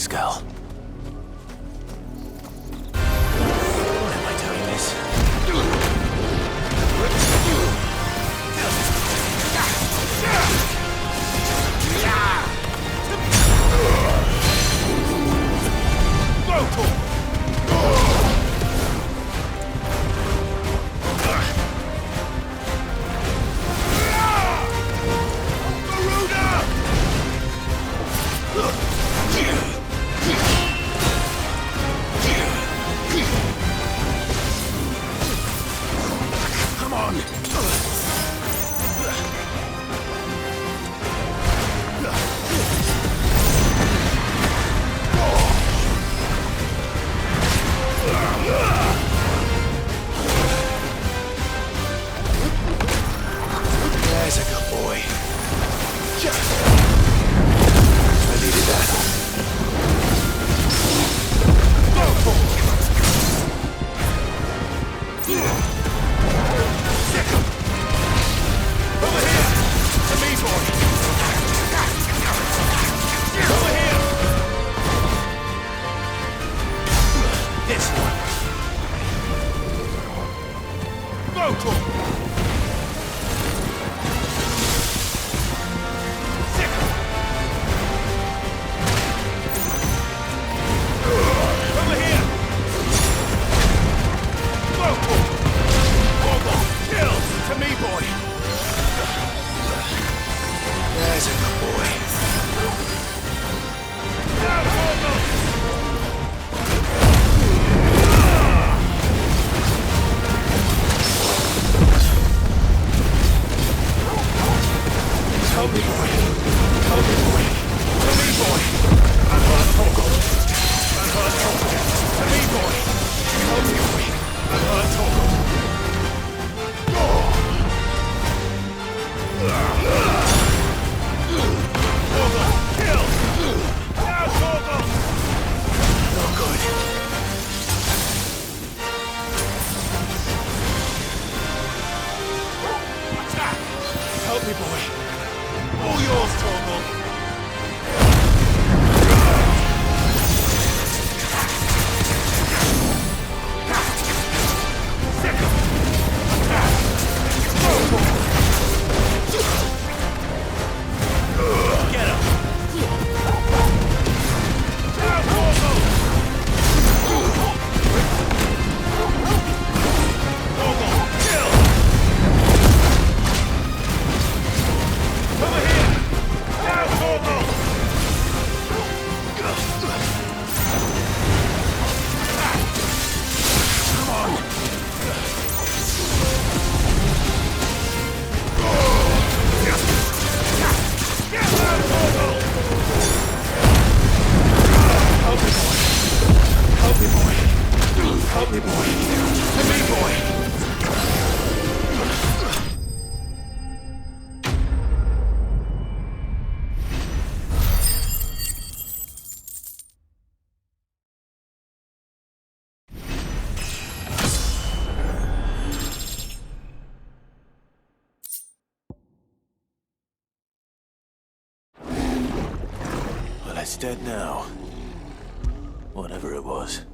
skull. Why am I doing this? Come on! There's a good boy. I needed that. Over here! To me, boy! Over here! This one. Vocal! Over here! Vocal! Vocal! Kill! To me, boy! There's a good boy. Now, Vocal! Help me, boy. Help me, boy. To me, boy. I'm hurt, Vocal. I'm hurt, Vocal. To me, boy. Help me, boy. I'm hurt, Vocal. Vocal, kill! Now, Vocal! No good. Attack! Help me, boy. All yours, Torgal! Get him! Now, Torgal! Torgal, kill! Over here! Now, Torgal! Come on! Get out, Torgal! Help me, boy! Help me, boy! Help me, boy! To me, boy! Well, it's dead now. Whatever it was.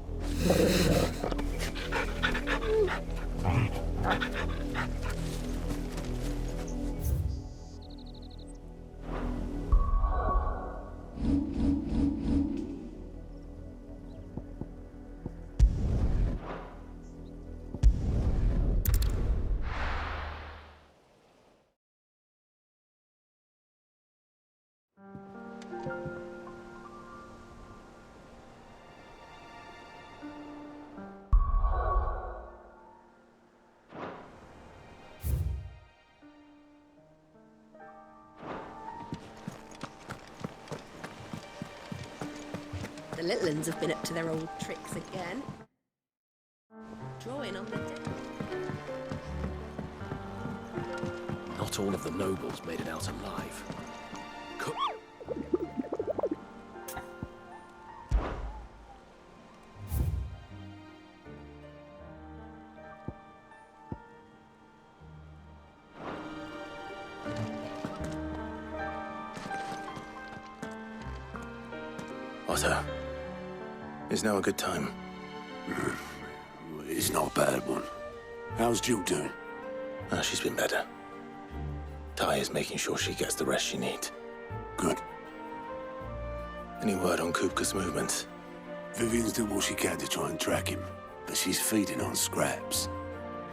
The little uns have been up to their old tricks again. Drawing on the dead. Not all of the nobles made it out alive. Otto. Is now a good time? It's not a bad one. How's Jill doing? She's been better. Ty is making sure she gets the rest she needs. Good. Any word on Kupka's movements? Vivian's doing what she can to try and track him, but she's feeding on scraps.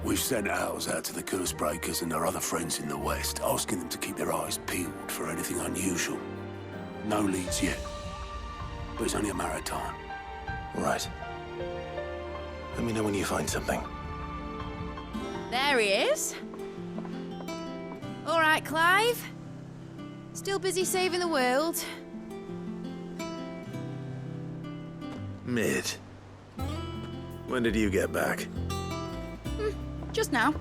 We've sent ours out to the curse breakers and our other friends in the West, asking them to keep their eyes peeled for anything unusual. No leads yet, but it's only a matter of time. Right. Let me know when you find something. There he is. All right, Clive. Still busy saving the world. Mid. When did you get back? Just now.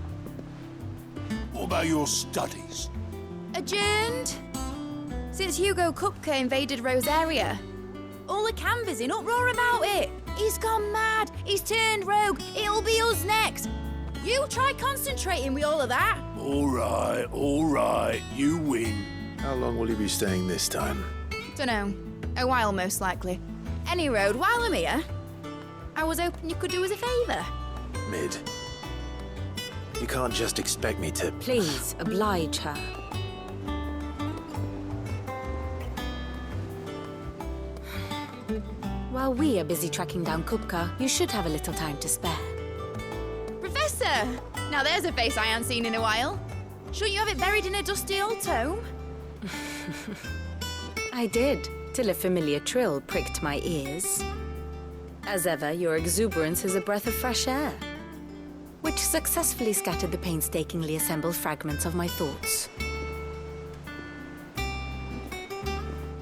What about your studies? Adjourned. Since Hugo Kupka invaded Rosaria. All the canvassing, uproar about it. He's gone mad. He's turned rogue. It'll be us next. You try concentrating with all of that. All right. You win. How long will you be staying this time? Dunno. A while, most likely. Any road, while I'm here, I was hoping you could do us a favour. Mid. You can't just expect me to... Please, oblige her. While we are busy tracking down Kupka, you should have a little time to spare. Professor! Now there's a face I haven't seen in a while. Shouldn't you have it buried in a dusty old tome? I did, till a familiar trill pricked my ears. As ever, your exuberance is a breath of fresh air, which successfully scattered the painstakingly assembled fragments of my thoughts.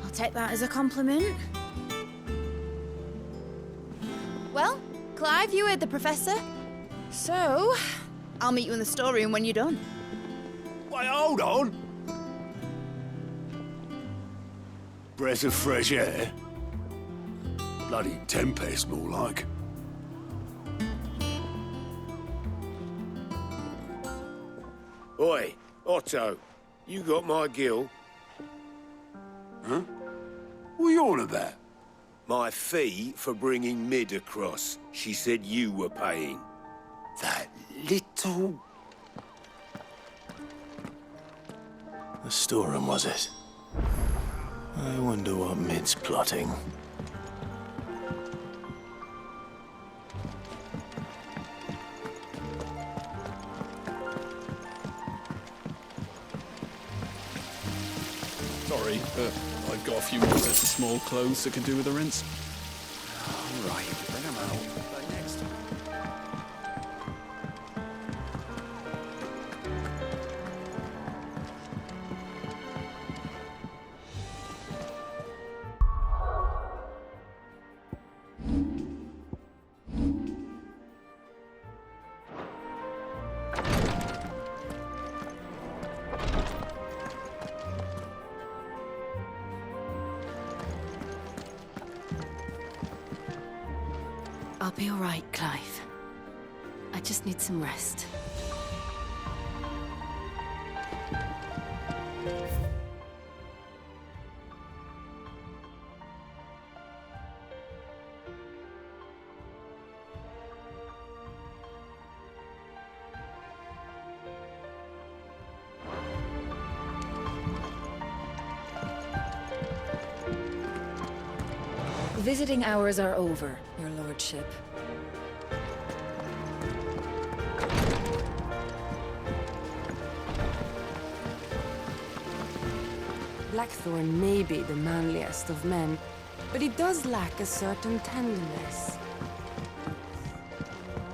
I'll take that as a compliment. Well, Clive, you heard the Professor. So, I'll meet you in the storeroom when you're done. Wait, hold on. Breath of fresh air? Bloody tempest, more like. Oi, Otto, you got my gill? Huh? What are you on about? My fee for bringing Mid across. She said you were paying. That little... The storeroom, was it? I wonder what Mid's plotting. Sorry, but I've got a few more sets of small clothes that could do with a rinse. All right, bring them out. But next time. I'll be all right, Clive. I just need some rest. Visiting hours are over, Your Lordship. Blackthorn may be the manliest of men, but he does lack a certain tenderness.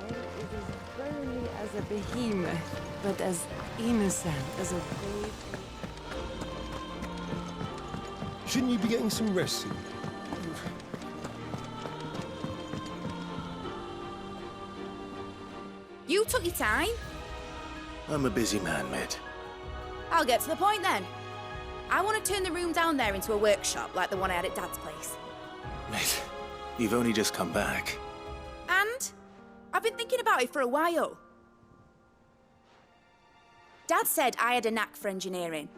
It is burly as a behemoth, but as innocent as a babe. Shouldn't you be getting some rest soon? You took your time. I'm a busy man, Mid. I'll get to the point then. I want to turn the room down there into a workshop like the one I had at Dad's place. Mid, you've only just come back. And I've been thinking about it for a while. Dad said I had a knack for engineering.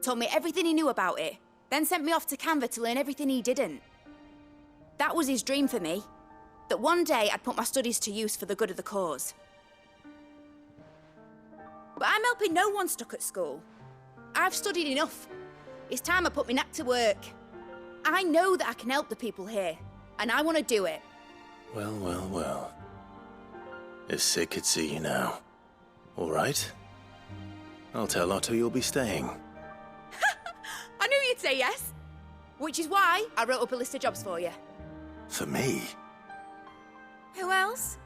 Told me everything he knew about it. Then sent me off to Canva to learn everything he didn't. That was his dream for me. that one day I'd put my studies to use for the good of the cause. But I'm helping no one stuck at school. I've studied enough. It's time I put my knack to work. I know that I can help the people here, and I want to do it. Well, well, well. If Sid could see you now. All right. I'll tell Otto you'll be staying. I knew you'd say yes. Which is why I wrote up a list of jobs for you. For me? Who else?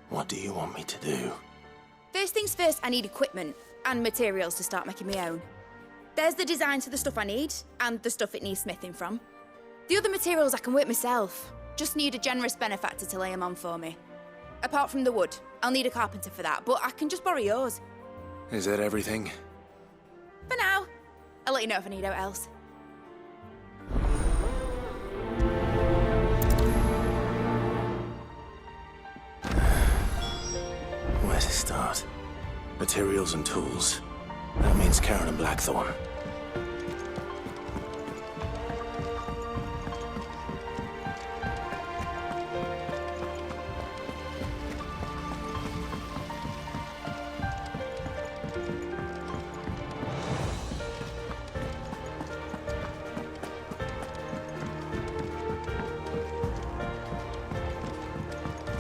What do you want me to do? First things first, I need equipment and materials to start making my own. There's the designs for the stuff I need, and the stuff it needs smithing from. The other materials I can work myself. Just need a generous benefactor to lay them on for me. Apart from the wood, I'll need a carpenter for that, but I can just borrow yours. Is that everything? For now. I'll let you know if I need out else. Where to start? Materials and tools. That means Karen and Blackthorn.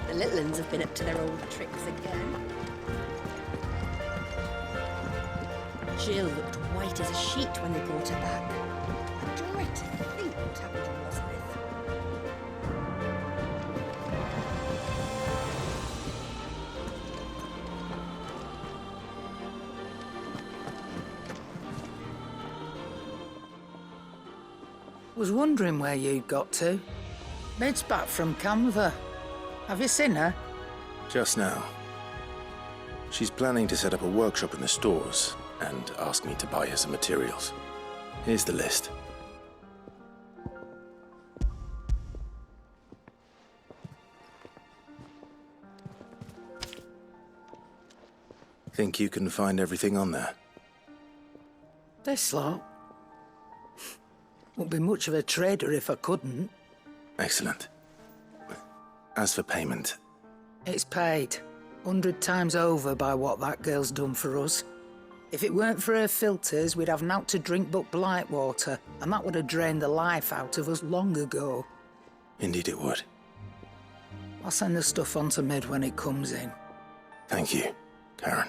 The little uns have been up to their old tricks again. Jill looked white as a sheet when they brought her back. I dread to think what happened to Elizabeth. Was wondering where you'd got to. Mid's back from Canva. Have you seen her? Just now. She's planning to set up a workshop in the stores and ask me to buy her some materials. Here's the list. Think you can find everything on there? This lot. Wouldn't be much of a trader if I couldn't. Excellent. As for payment... It's paid. 100 times over by what that girl's done for us. If it weren't for her filters, we'd have naught to drink but blight water, and that would have drained the life out of us long ago. Indeed it would. I'll send the stuff on to Mid when it comes in. Thank you, Karen.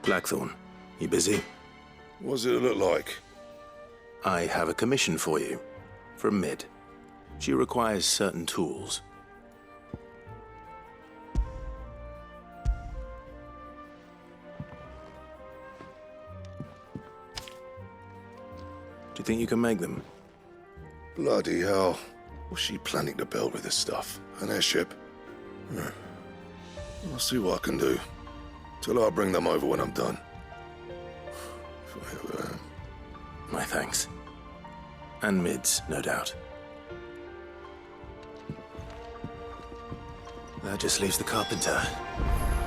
Blackthorn, you busy? What does it look like? I have a commission for you, from Mid. She requires certain tools. Do you think you can make them? Bloody hell. What's she planning to build with this stuff? An airship? I'll see what I can do. Till I bring them over when I'm done. If I ever am. My thanks. And Mid's, no doubt. That just leaves the carpenter.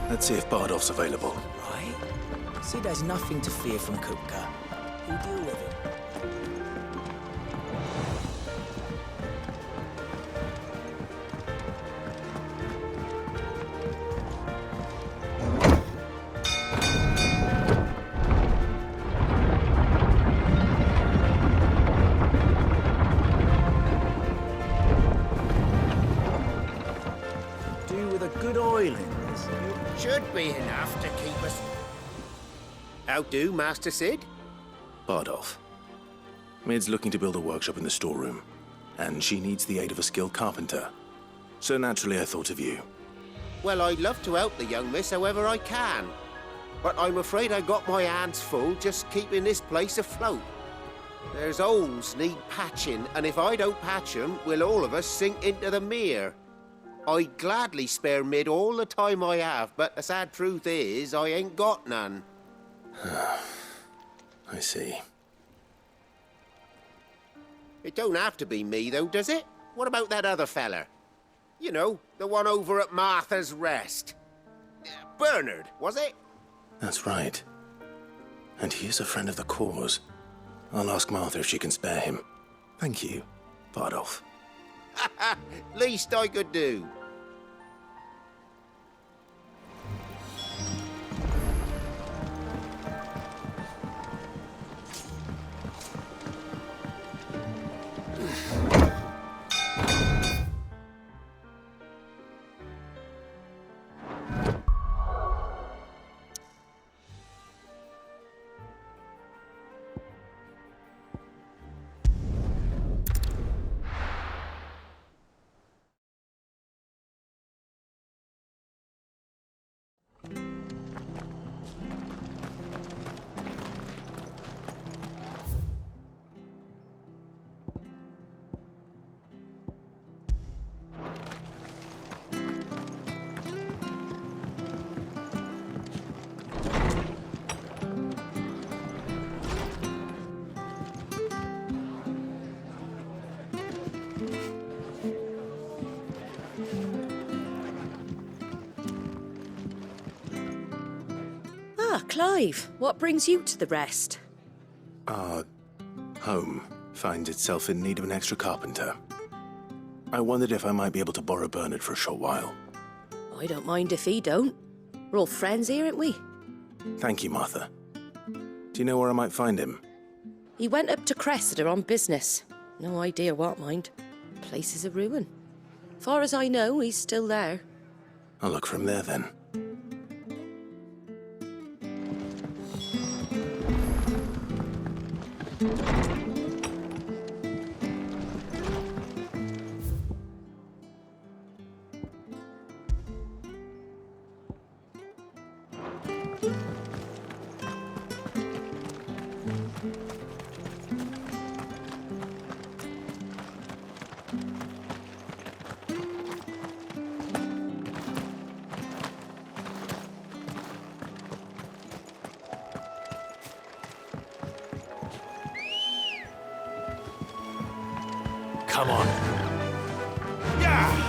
Let's see if Bardolph's available. Right. See, there's nothing to fear from Kupka. He'll deal with it. Should be enough to keep us... How do, Master Sid? Bardolph. Mid's looking to build a workshop in the storeroom, and she needs the aid of a skilled carpenter. So naturally I thought of you. Well, I'd love to help the young miss however I can. But I'm afraid I got my hands full just keeping this place afloat. There's holes need patching, and if I don't patch them, we'll all of us sink into the mere. I'd gladly spare Mid all the time I have, but the sad truth is, I ain't got none. I see. It don't have to be me, though, does it? What about that other feller? You know, the one over at Martha's Rest. Bernard, was it? That's right. And he is a friend of the cause. I'll ask Martha if she can spare him. Thank you, Bardolph. Least I could do. Ah, Clive, what brings you to the rest? Our home finds itself in need of an extra carpenter. I wondered if I might be able to borrow Bernard for a short while. I don't mind if he don't. We're all friends here, aren't we? Thank you, Martha. Do you know where I might find him? He went up to Cressida on business. No idea what, mind. Place is a ruin. Far as I know, he's still there. I'll look for him there, then. Come on. Yeah!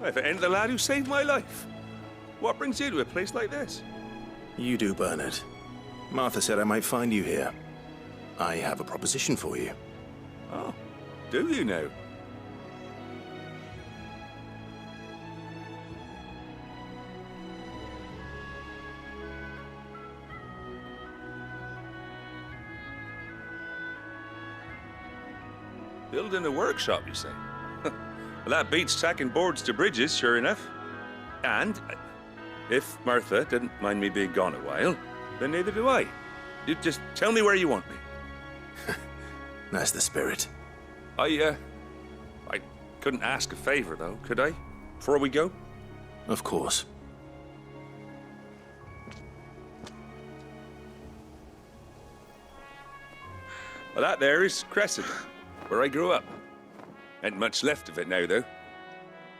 If it ain't the lad who saved my life. What brings you to a place like this? You do, Bernard. Martha said I might find you here. I have a proposition for you. Oh, do you now? Building a workshop, you say? Well, that beats tacking boards to bridges, sure enough. And if Martha didn't mind me being gone a while, then neither do I. You just tell me where you want me. That's the spirit. I couldn't ask a favor, though, could I? Before we go? Of course. Well, that there is Cressida, where I grew up. Ain't much left of it now, though.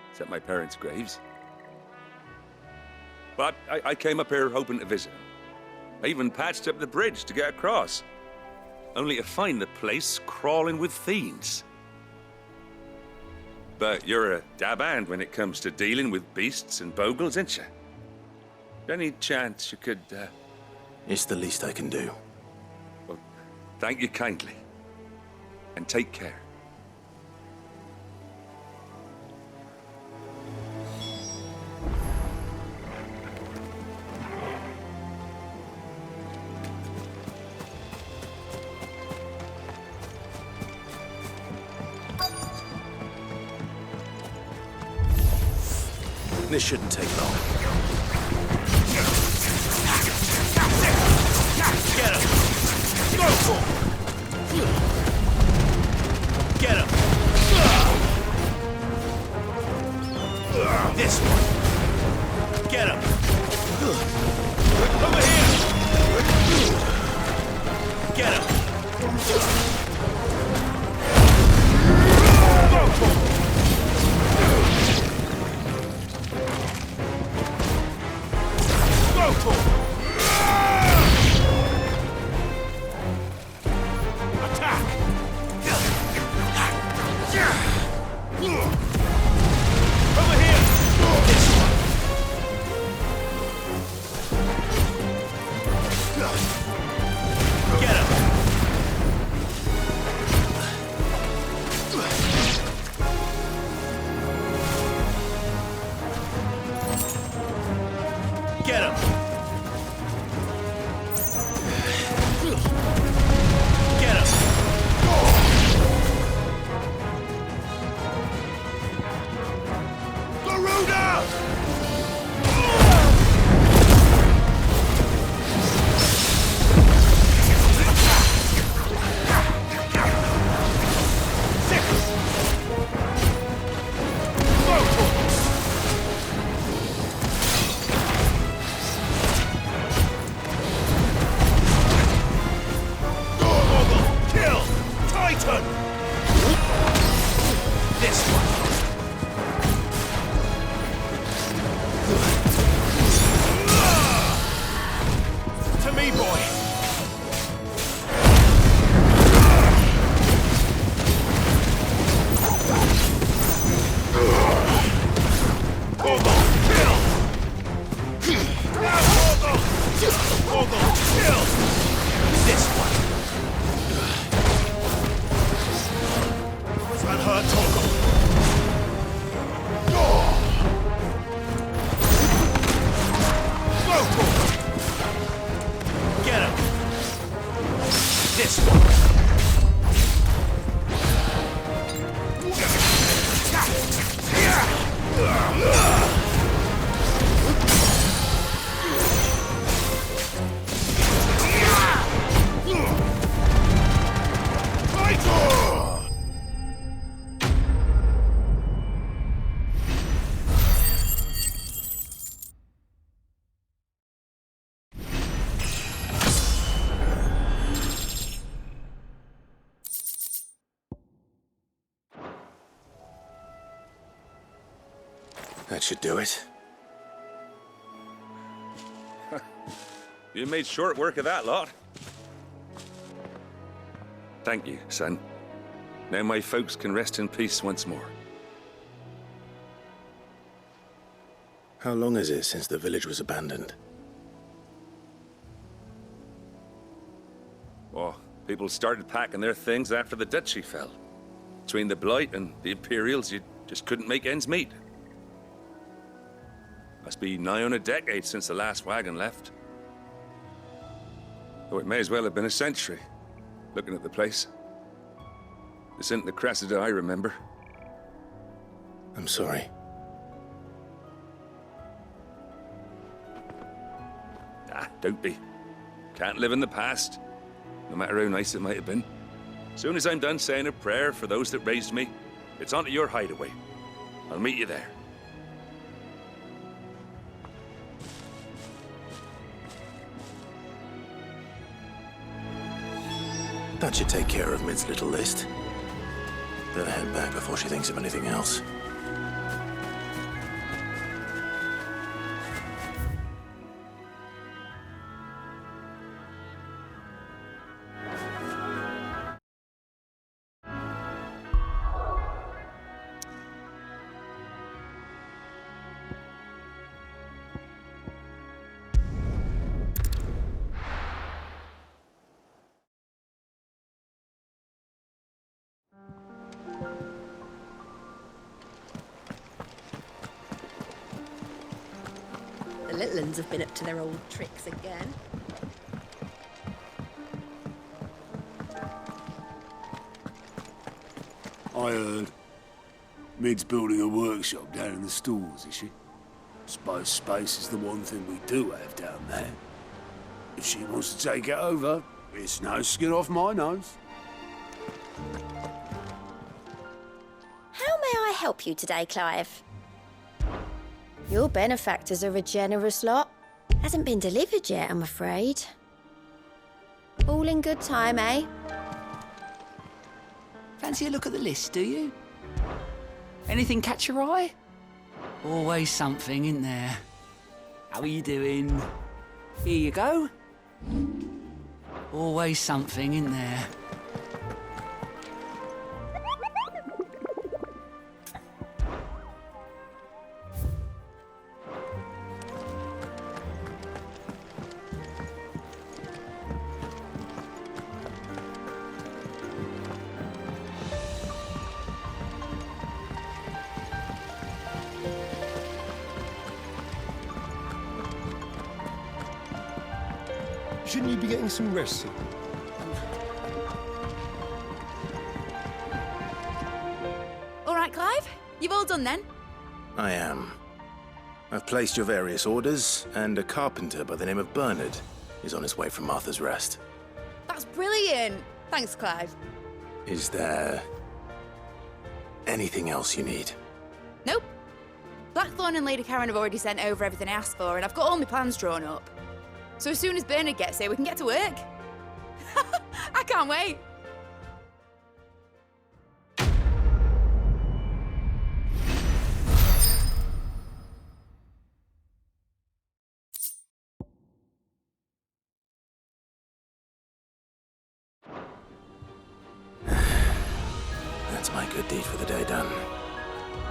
Except my parents' graves. But I came up here hoping to visit. I even patched up the bridge to get across. Only to find the place crawling with fiends. But you're a dab hand when it comes to dealing with beasts and bogles, ain't you? Any chance you could, It's the least I can do. Well, thank you kindly. And take care. This shouldn't take long. Get him! Go for him! Get him! This one! Get him! Over here! Get him! Go for him! Go for him! Attack! Over here! This one! Get him! Get him! Get him! Garuda! Kill! Titan! This one! To me, boy! Orgo, kill! Orgo, kill! This one! That hurt, Torgo! Go, Torgo! Get him! This one! That should do it. You made short work of that lot. Thank you, son. Now my folks can rest in peace once more. How long is it since the village was abandoned? Oh, people started packing their things after the duchy fell. Between the Blight and the Imperials, you just couldn't make ends meet. Must be nigh on a decade since the last wagon left. Oh, it may as well have been a century, looking at the place. This isn't the Cressida I remember. I'm sorry. Ah, don't be. Can't live in the past, no matter how nice it might have been. Soon as I'm done saying a prayer for those that raised me, it's onto your hideaway. I'll meet you there. That should take care of Mid's little list. Better head back before she thinks of anything else. The little uns have been up to their old tricks again. I heard. Mid's building a workshop down in the stalls, is she? Suppose space is the one thing we do have down there. If she wants to take it over, it's no skin off my nose. How may I help you today, Clive? Your benefactors are a generous lot. Hasn't been delivered yet, I'm afraid. All in good time, eh? Fancy a look at the list, do you? Anything catch your eye? Always something in there. How are you doing? Here you go. Always something in there. Shouldn't you be getting some rest soon? All right, Clive. You've all done then? I am. I've placed your various orders, and a carpenter by the name of Bernard is on his way from Martha's Rest. That's brilliant. Thanks, Clive. Is there anything else you need? Nope. Blackthorn and Lady Karen have already sent over everything I asked for, and I've got all my plans drawn up. So as soon as Bernard gets here, we can get to work. I can't wait. That's my good deed for the day done.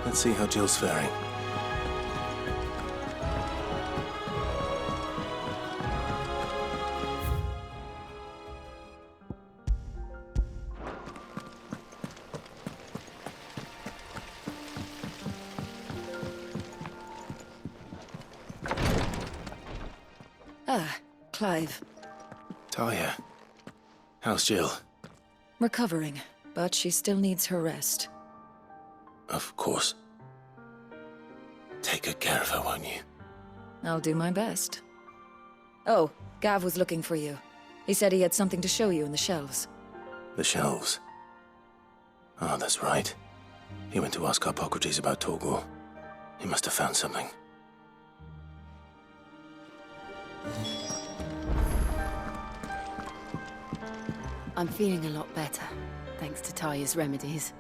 Let's see how Jill's faring. Ah, Clive. Talia, how's Jill? Recovering, but she still needs her rest. Of course. Take good care of her, won't you? I'll do my best. Oh, Gav was looking for you. He said he had something to show you in the shelves. The shelves? Oh, that's right. He went to ask Harpocrates about Torgor. He must have found something. I'm feeling a lot better, thanks to Talia's remedies.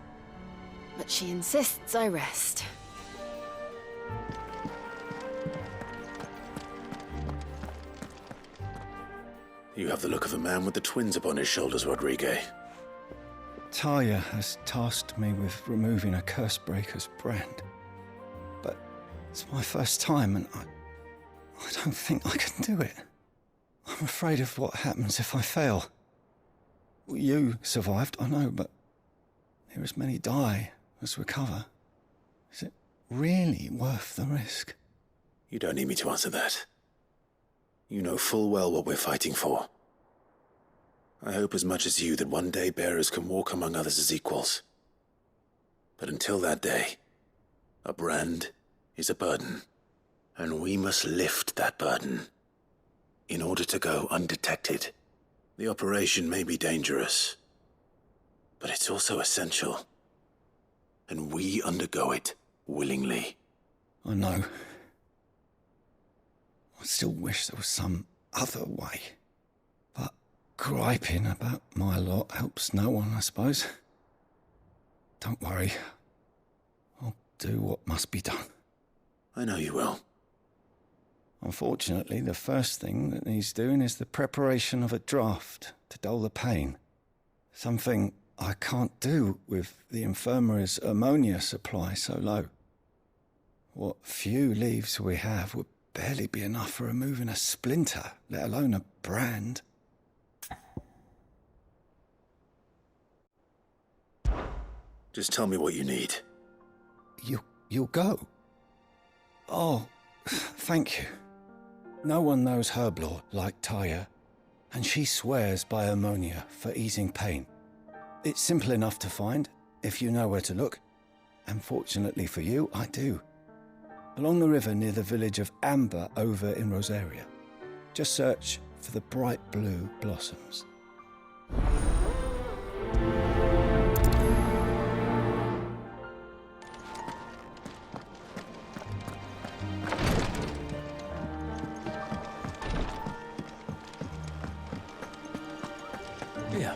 But she insists I rest. You have the look of a man with the twins upon his shoulders, Rodrigue. Talia has tasked me with removing a Cursebreaker's brand. But it's my first time, and I don't think I can do it. I'm afraid of what happens if I fail. You survived, I know, but near as many die as recover. Is it really worth the risk? You don't need me to answer that. You know full well what we're fighting for. I hope as much as you that one day bearers can walk among others as equals. But until that day, a brand is a burden, and we must lift that burden in order to go undetected. The operation may be dangerous, but it's also essential, and we undergo it willingly. I know. I still wish there was some other way. But griping about my lot helps no one, I suppose. Don't worry. I'll do what must be done. I know you will. Unfortunately, the first thing that needs doing is the preparation of a draft to dull the pain. Something I can't do with the infirmary's ammonia supply so low. What few leaves we have would barely be enough for removing a splinter, let alone a brand. Just tell me what you need. You'll go? Oh, thank you. No one knows Herblore like Talia, and she swears by ammonia for easing pain. It's simple enough to find, if you know where to look. And fortunately for you, I do. Along the river near the village of Amber over in Rosaria. Just search for the bright blue blossoms. Yeah.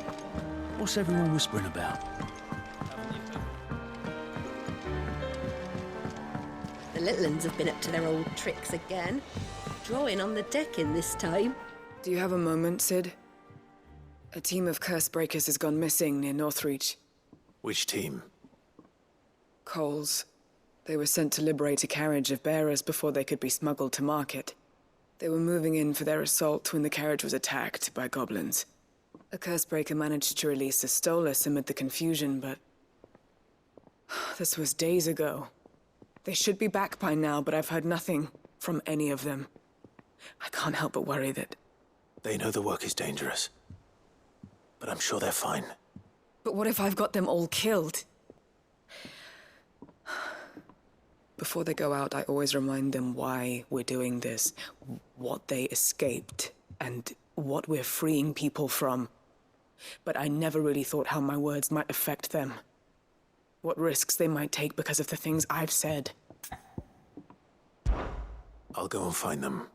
What's everyone whispering about? The little uns have been up to their old tricks again. Drawing on the decking this time. Do you have a moment, Sid? A team of curse breakers has gone missing near Northreach. Which team? Coles. They were sent to liberate a carriage of bearers before they could be smuggled to market. They were moving in for their assault when the carriage was attacked by goblins. A cursebreaker managed to release a Stolas amid the confusion, but... this was days ago. They should be back by now, but I've heard nothing from any of them. I can't help but worry that... They know the work is dangerous. But I'm sure they're fine. But what if I've got them all killed? Before they go out, I always remind them why we're doing this, what they escaped, and what we're freeing people from. But I never really thought how my words might affect them. What risks they might take because of the things I've said. I'll go and find them.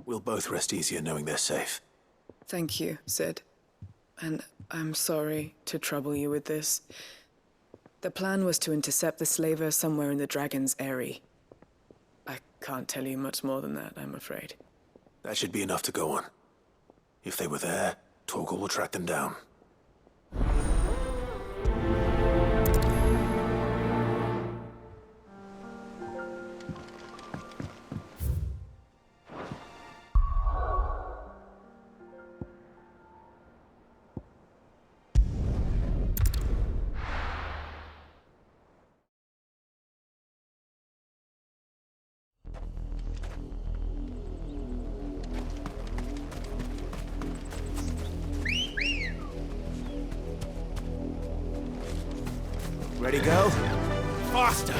We'll both rest easier knowing they're safe. Thank you, Sid. And I'm sorry to trouble you with this. The plan was to intercept the slaver somewhere in the Dragon's Eyrie. I can't tell you much more than that, I'm afraid. That should be enough to go on. If they were there, Torgal will track them down. Ready, go? Faster!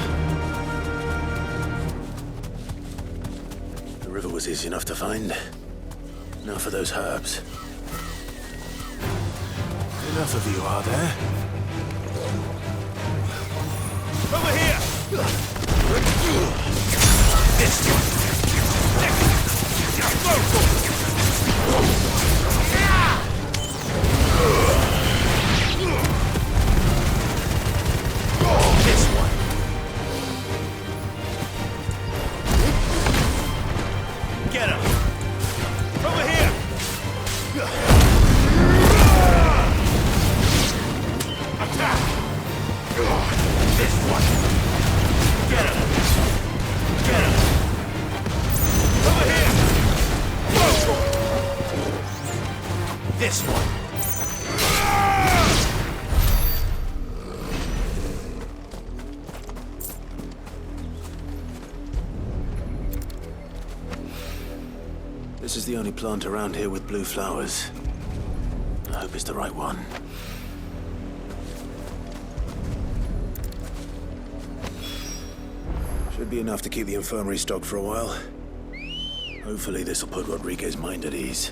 The river was easy enough to find. Now for those herbs. Enough of you, are there? Over here! This one! This one! Get him! Over here! Attack! This one! Get him! Get him! Over here! This one! This is the only plant around here with blue flowers. I hope it's the right one. Should be enough to keep the infirmary stocked for a while. Hopefully this will put Rodriguez's mind at ease.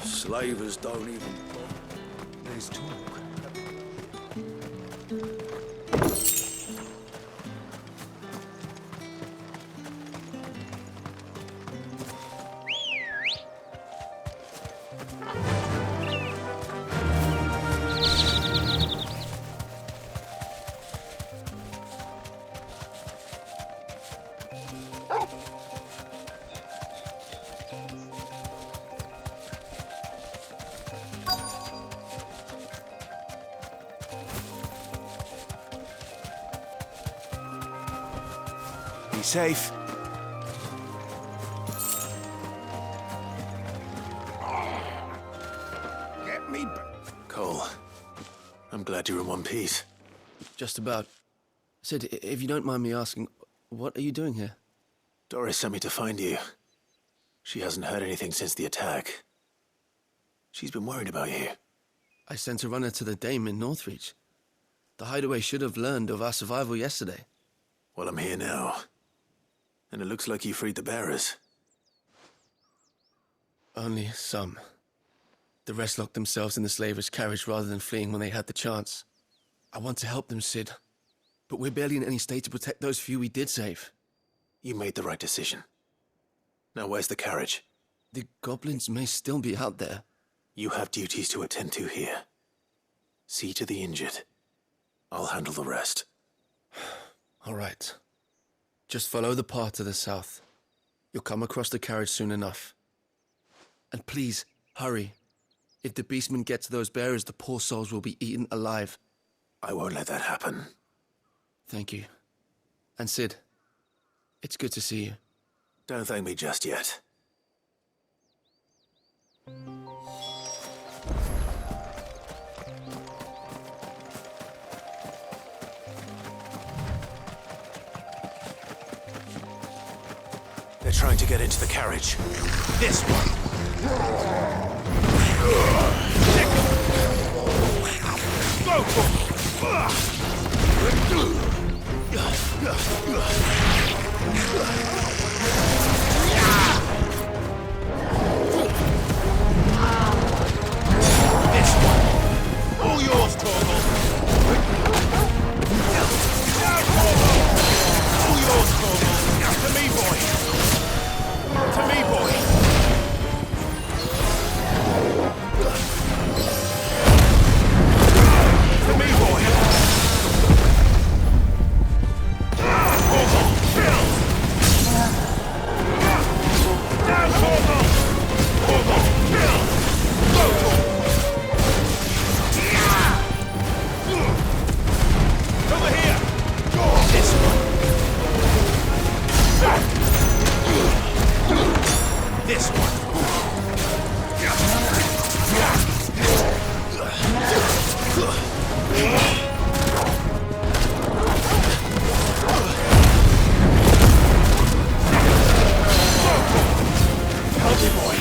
Slavers don't even... There's talk. Be safe. glad you're in one piece. Just about. Sid, if you don't mind me asking, what are you doing here? Doris sent me to find you. She hasn't heard anything since the attack. She's been worried about you. I sent a runner to the Dame in Northreach. The hideaway should have learned of our survival yesterday. Well, I'm here now. And it looks like you freed the bearers. Only some. The rest locked themselves in the slaver's carriage rather than fleeing when they had the chance. I want to help them, Sid. But we're barely in any state to protect those few we did save. You made the right decision. Now where's the carriage? The goblins may still be out there. You have duties to attend to here. See to the injured. I'll handle the rest. All right. Just follow the path to the south. You'll come across the carriage soon enough. And please, hurry. If the beastmen get to those bearers, the poor souls will be eaten alive. I won't let that happen. Thank you. And Sid, it's good to see you. Don't thank me just yet. They're trying to get into the carriage. This one! Go for it! This one! All yours, Torgal! All yours, Torgal! To me, boy! To me, boy! To me, boy! Torgal, kill! Down, Torgal! Torgal, kill! Go, Torgal! Over here! This one! This one! Healthy boy!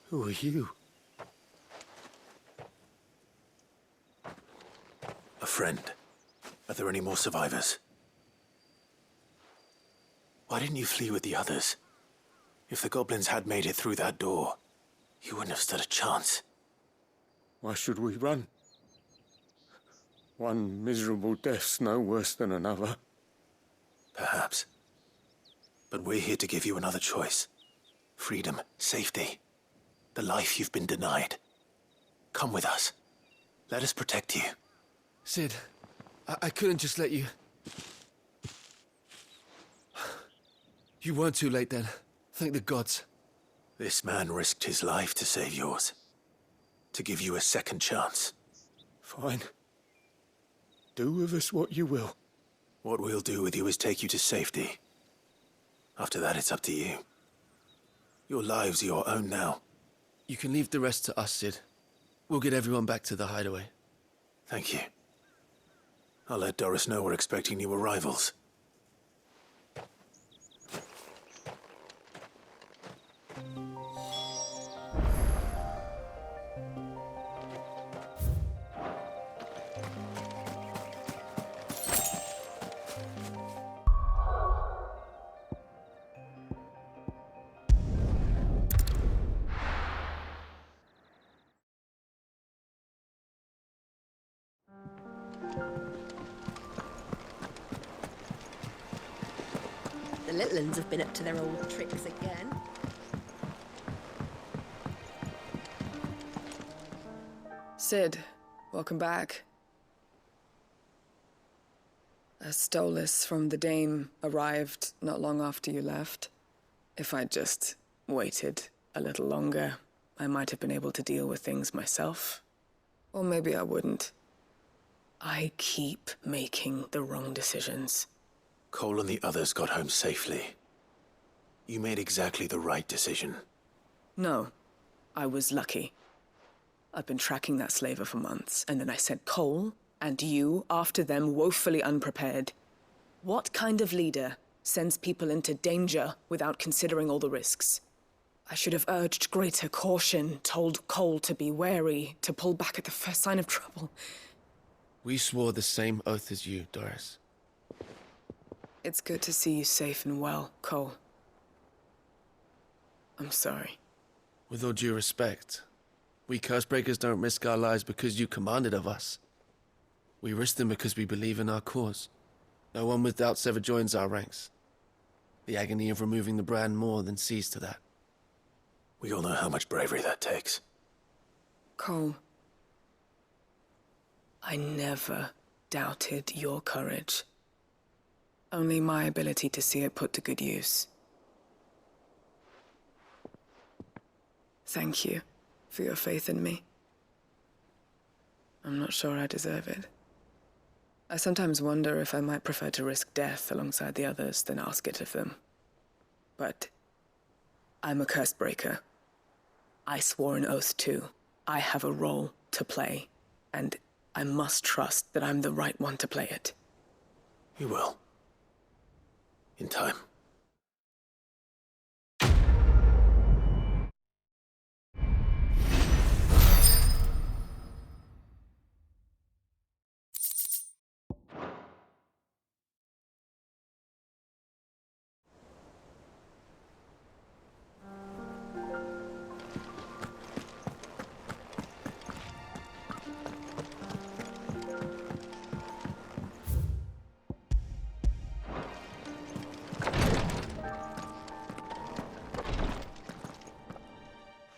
Who are you? A friend. Are there any more survivors? Why didn't you flee with the others? If the goblins had made it through that door, you wouldn't have stood a chance. Why should we run? One miserable death's no worse than another. Perhaps. But we're here to give you another choice. Freedom, safety. The life you've been denied. Come with us. Let us protect you. Sid, I couldn't just let you... You weren't too late then. Thank the gods. This man risked his life to save yours. To give you a second chance. Fine. Do with us what you will. What we'll do with you is take you to safety. After that, it's up to you. Your lives are your own now. You can leave the rest to us, Sid. We'll get everyone back to the hideaway. Thank you. I'll let Doris know we're expecting new arrivals. The little uns have been up to their old tricks again. Sid, welcome back. A stolus from the Dame arrived not long after you left. If I'd just waited a little longer, I might have been able to deal with things myself. Or maybe I wouldn't. I keep making the wrong decisions. Cole and the others got home safely. You made exactly the right decision. No, I was lucky. I've been tracking that slaver for months, and then I sent Cole and you after them woefully unprepared. What kind of leader sends people into danger without considering all the risks? I should have urged greater caution, told Cole to be wary, to pull back at the first sign of trouble. We swore the same oath as you, Doris. It's good to see you safe and well, Cole. I'm sorry. With all due respect, we Cursebreakers don't risk our lives because you commanded of us. We risk them because we believe in our cause. No one with doubts ever joins our ranks. The agony of removing the brand more than sees to that. We all know how much bravery that takes. Cole, I never doubted your courage. Only my ability to see it put to good use. Thank you for your faith in me. I'm not sure I deserve it. I sometimes wonder if I might prefer to risk death alongside the others than ask it of them. But I'm a Cursebreaker. I swore an oath too. I have a role to play, and I must trust that I'm the right one to play it. You will. In time.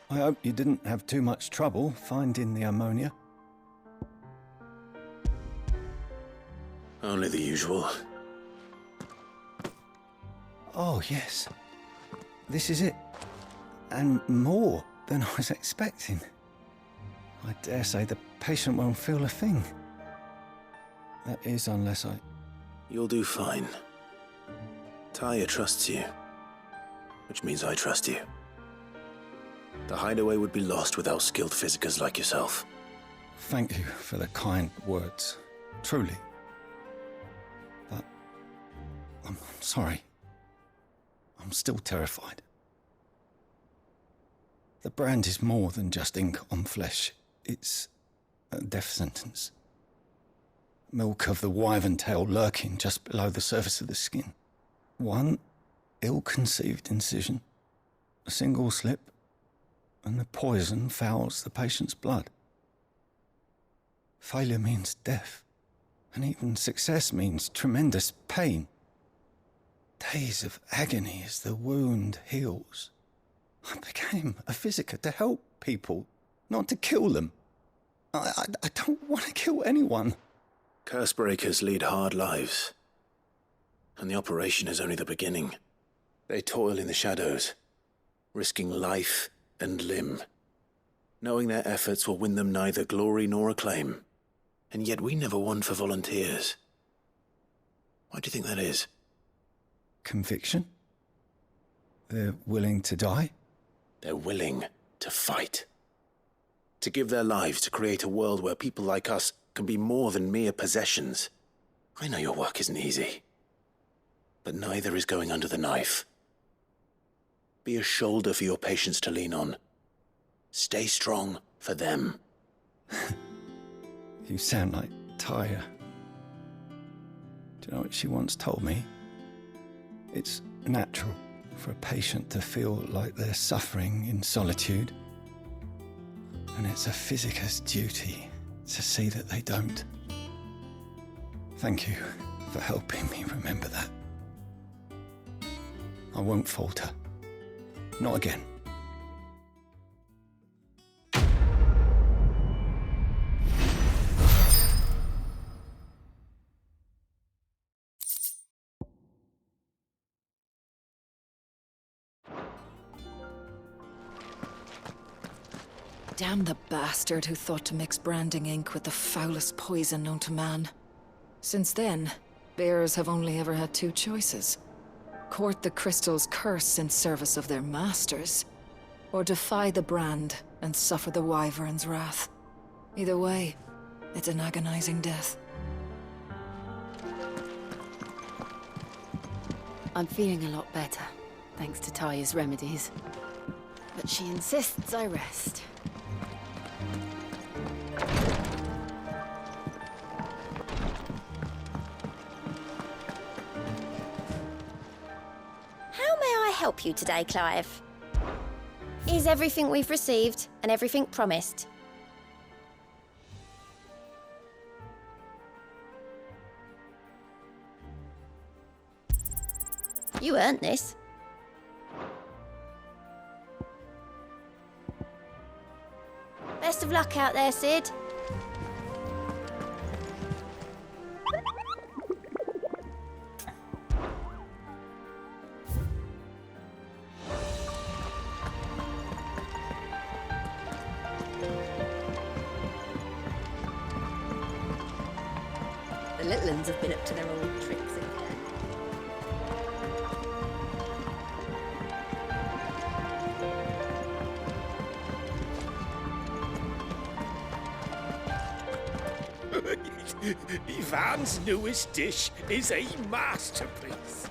I hope you didn't have too much trouble finding the ammonia. Only the usual. Oh, yes. This is it. And more than I was expecting. I dare say the patient won't feel a thing. That is, unless I... You'll do fine. Talia trusts you, which means I trust you. The hideaway would be lost without skilled physicers like yourself. Thank you for the kind words. Truly. But... I'm sorry. I'm still terrified. The brand is more than just ink on flesh. It's a death sentence. Milk of the wyvern tail lurking just below the surface of the skin. One ill-conceived incision, a single slip, and the poison fouls the patient's blood. Failure means death, and even success means tremendous pain. Days of agony as the wound heals. I became a physiker to help people, not to kill them. I don't want to kill anyone. Cursebreakers lead hard lives, and the operation is only the beginning. They toil in the shadows, risking life and limb, knowing their efforts will win them neither glory nor acclaim. And yet we never won for volunteers. Why do you think that is? Conviction? They're willing to die? They're willing to fight. To give their lives to create a world where people like us can be more than mere possessions. I know your work isn't easy, but neither is going under the knife. Be a shoulder for your patients to lean on. Stay strong for them. You sound like Tyre. Do you know what she once told me? It's natural for a patient to feel like they're suffering in solitude. And it's a physiker's duty to see that they don't. Thank you for helping me remember that. I won't falter. Not again. Damn the bastard who thought to mix branding ink with the foulest poison known to man. Since then, bearers have only ever had two choices. Court the crystal's curse in service of their masters, or defy the brand and suffer the wyvern's wrath. Either way, it's an agonizing death. I'm feeling a lot better, thanks to Taya's remedies. But she insists I rest. How may I help you today, Clive? Is everything we've received and everything promised? You earned this. Best of luck out there, Sid. The little uns have been up to their old tricks again. Ivan's newest dish is a masterpiece.